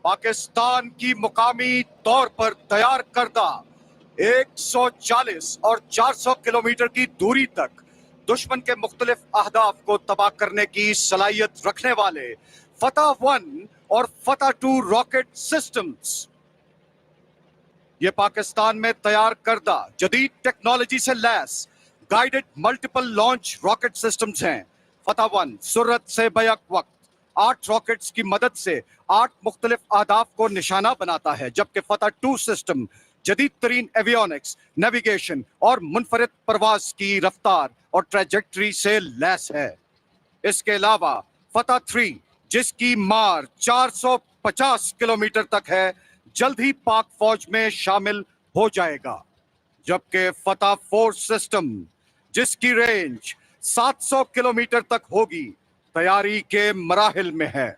पाकिस्तान की मुकामी तौर पर तैयार करदा 140 और 400 किलोमीटर की दूरी तक दुश्मन के मुख्तलिफ अहदाफ को तबाह करने की सलाहियत रखने वाले फतह-1 और फतह-2 रॉकेट सिस्टम्स। ये पाकिस्तान में तैयार करदा जदीद टेक्नोलॉजी से लैस guided multiple launch rocket systems हैं। फतह-1 सुर्रत से बैक वक्त 8 रॉकेट्स की मदद से 8 मुख्तलिफ अहदाफ को निशाना बनाता है, जबकि फतह-2 सिस्टम जदीद तरीन एवियोनिक्स, नेविगेशन और मुनफरिद परवाज की रफ्तार और ट्रैजेक्टरी से लैस है। इसके अलावा फतह-3 जिसकी मार 450 किलोमीटर तक है, जल्द ही पाक फौज में शामिल हो जाएगा, जबकि फतह-4 सिस्टम जिसकी रेंज 700 किलोमीटर तक होगी, तैयारी के मराहिल में है।